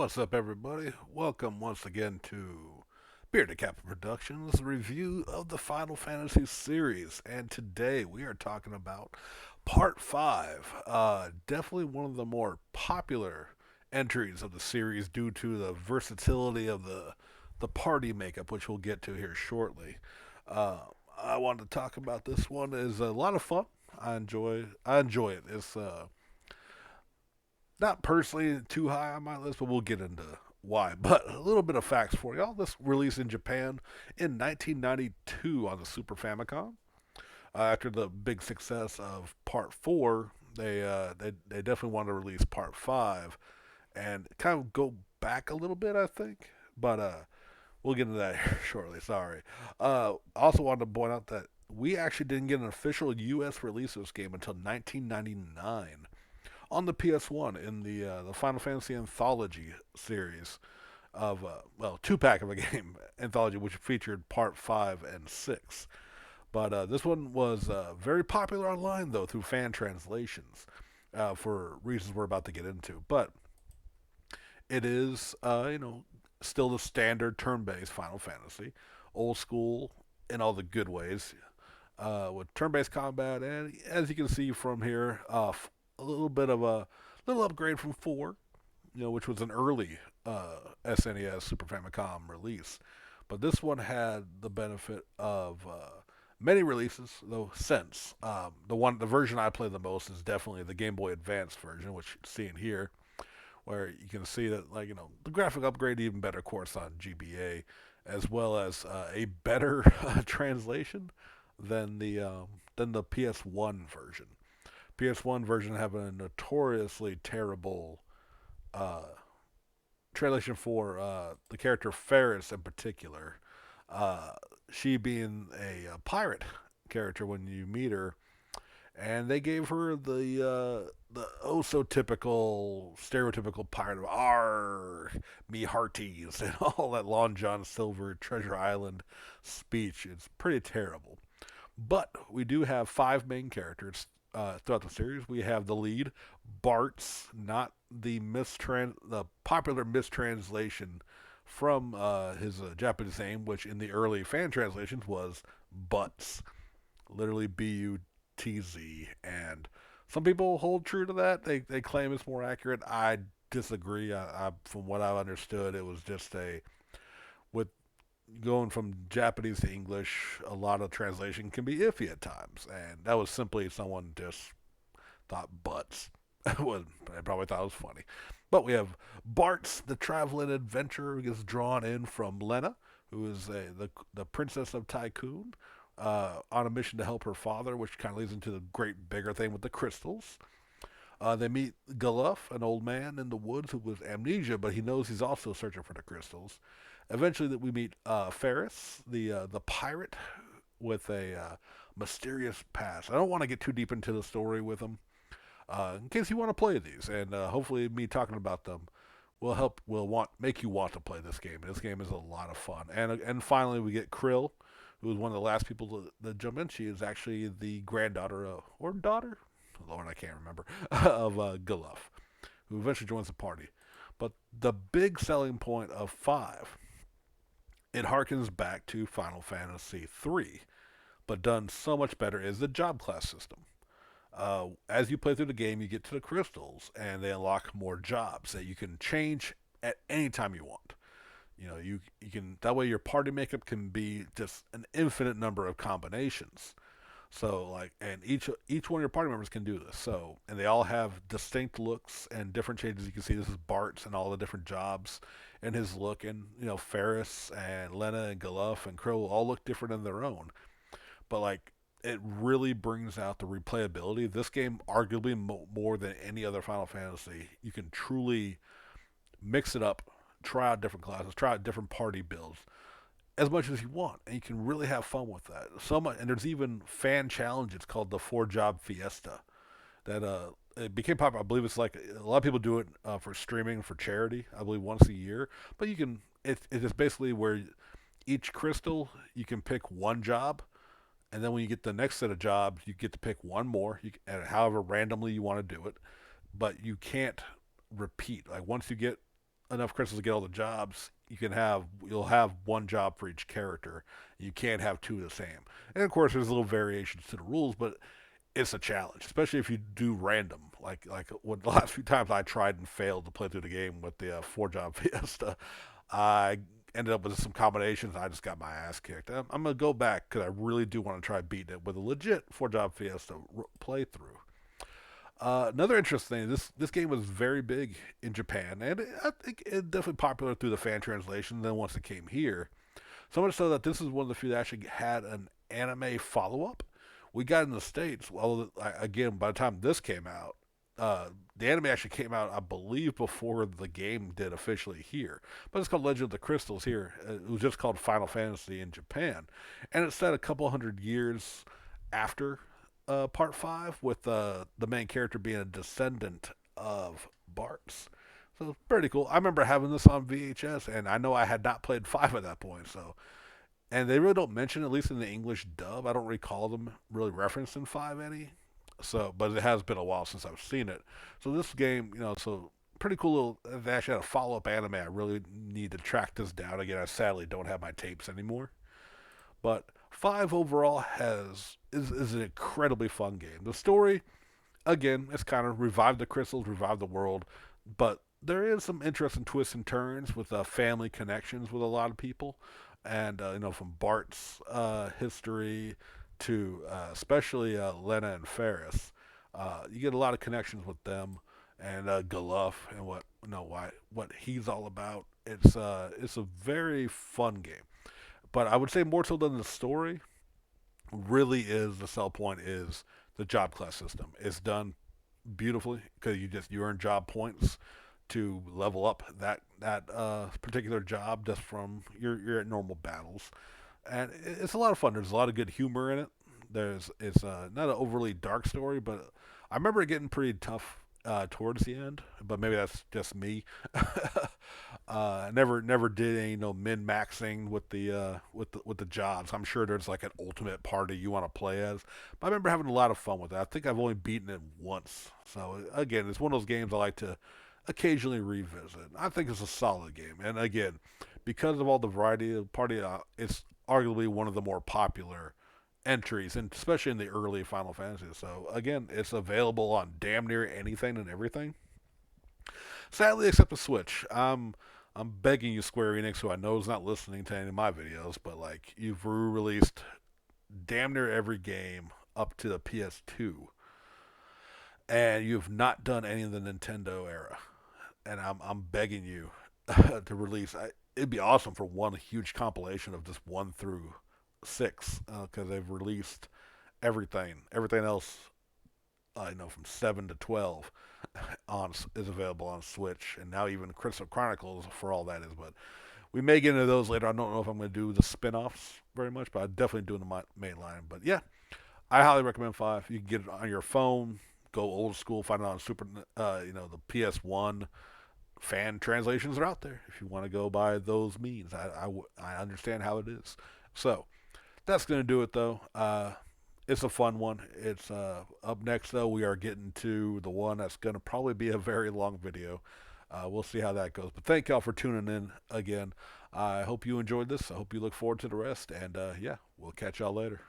What's up, everybody? Welcome once again to Bearded Captain Productions review of the Final Fantasy series. And today we are talking about Part 5. Definitely one of the more popular entries of the series due to the versatility of the party makeup, which we'll get to here shortly. Uh, I wanted to talk about this one. It's a lot of fun. I enjoy it. It's not personally too high on my list, but we'll get into why. But a little bit of facts for y'all. This released in Japan in 1992 on the Super Famicom. After the big success of Part 4, they definitely wanted to release Part 5 and kind of go back a little bit, I think. But we'll get into that shortly. Sorry. Also wanted to point out that we actually didn't get an official U.S. release of this game until 1999 on the PS1 in the Final Fantasy Anthology series of two pack of a game anthology, which featured Part 5 and 6. But this one was very popular online though through fan translations for reasons we're about to get into. But it is still the standard turn-based Final Fantasy, old school in all the good ways, with turn-based combat, and as you can see from here, a little bit of a little upgrade from 4, which was an early SNES Super Famicom release. But this one had the benefit of many releases, though since the version I play the most is definitely the Game Boy Advance version, which you're seeing here, where you can see that the graphic upgrade even better, of course, on GBA, as well as a better translation than the PS1 version. PS1 version having a notoriously terrible uh, translation for the character Ferris in particular. Uh, she being a pirate character when you meet her, and they gave her the oh so typical stereotypical pirate of "Arr, me hearties" and all that Long John Silver Treasure Island speech. It's pretty terrible. But we do have 5 main characters throughout the series. We have the lead, Bartz, not the popular mistranslation from his Japanese name, which in the early fan translations was Butts, literally Butz, and some people hold true to that. They claim it's more accurate. I disagree. From what I've understood, it was just a with going from Japanese to English, a lot of translation can be iffy at times, and that was simply someone just thought butts. They probably thought it was funny. But we have Bartz, the traveling adventurer, who gets drawn in from Lena, who is the princess of Tycoon, on a mission to help her father, which kind of leads into the great bigger thing with the crystals. They meet Gulluf, an old man in the woods who was amnesia, but he knows he's also searching for the crystals. Eventually, that we meet Ferris, the pirate, with a mysterious past. I don't want to get too deep into the story with him, in case you want to play these, and hopefully, me talking about them will make you want to play this game. This game is a lot of fun. And finally, we get Krill, who is one of the last people to jump in. She is actually the granddaughter or daughter, Lord, I can't remember, of Gulluf, who eventually joins the party. But the big selling point of 5, it harkens back to Final Fantasy 3, but done so much better, is the job class system. As you play through the game, you get to the crystals, and they unlock more jobs that you can change at any time you want. You can that way your party makeup can be just an infinite number of combinations. So and each one of your party members can do this. So, and they all have distinct looks and different changes. You can see this is Bart's and all the different jobs and his look, and Ferris and Lena and Gulluf and Crow all look different in their own. But it really brings out the replayability. This game, arguably more than any other Final Fantasy, you can truly mix it up, try out different classes, try out different party builds as much as you want, and you can really have fun with that. So much, and there's even fan challenges called the 4 Job Fiesta that it became popular. I believe it's like a lot of people do it for streaming for charity. I believe once a year, but you can. It is basically where each crystal you can pick one job, and then when you get the next set of jobs, you get to pick one more. And however randomly you want to do it, but you can't repeat. Like once you get enough crystals to get all the jobs, you'll have one job for each character. You can't have two of the same. And of course, there's little variations to the rules, but it's a challenge, especially if you do random. Like when the last few times I tried and failed to play through the game with the four job Fiesta, I ended up with some combinations. I just got my ass kicked. I'm gonna go back because I really do want to try beating it with a legit four job Fiesta playthrough. Another interesting thing, this game was very big in Japan, and I think it definitely popular through the fan translation. Then once it came here, so much so that this is one of the few that actually had an anime follow up. We got in the states. Well, again, by the time this came out, the anime actually came out, I believe, before the game did officially here. But it's called Legend of the Crystals here. It was just called Final Fantasy in Japan, and it's set a couple hundred years after Part Five, with the main character being a descendant of Bart's. So it's pretty cool. I remember having this on VHS, and I know I had not played five at that point. So, and they really don't mention, at least in the English dub, I don't recall them really referenced in five any. So, but it has been a while since I've seen it. So this game, so pretty cool little. They actually had a follow up anime. I really need to track this down again. I sadly don't have my tapes anymore. But five overall is an incredibly fun game. The story, again, it's kind of revived the crystals, revived the world, but there is some interesting twists and turns with family connections with a lot of people, and from Bart's history to especially Lena and Ferris, you get a lot of connections with them, and Galuff and what he's all about. It's a very fun game, but I would say more so than the story, really is the sell point is the job class system. It's done beautifully because you earn job points to level up that particular job just from your normal battles, and it's a lot of fun. There's a lot of good humor in it. It's not an overly dark story, but I remember it getting pretty tough towards the end. But maybe that's just me. Never did any min maxing with the jobs. I'm sure there's like an ultimate party you want to play as. But I remember having a lot of fun with it. I think I've only beaten it once. So again, it's one of those games I like to occasionally revisit. I think it's a solid game. And again, because of all the variety of party, it's arguably one of the more popular entries, and especially in the early Final Fantasy. So again, it's available on damn near anything and everything. Sadly, except the Switch. I'm begging you, Square Enix, who I know is not listening to any of my videos, but like you've re-released damn near every game up to the PS2, and you've not done any of the Nintendo era. And I'm begging you to release. It'd be awesome for one huge compilation of just 1 through 6, because they've released everything else, from 7 to 12 on is available on Switch, and now even Crystal Chronicles for all that is. But we may get into those later. I don't know if I'm going to do the spin-offs very much, but I'm definitely doing the main line. But yeah, I highly recommend five. You can get it on your phone. Go old school. Find it on the PS1. Fan translations are out there if you want to go by those means. I understand how it is. So that's going to do it, though. It's a fun one. It's up next, though. We are getting to the one that's going to probably be a very long video. We'll see how that goes. But thank y'all for tuning in again. I hope you enjoyed this. I hope you look forward to the rest. And yeah, we'll catch y'all later.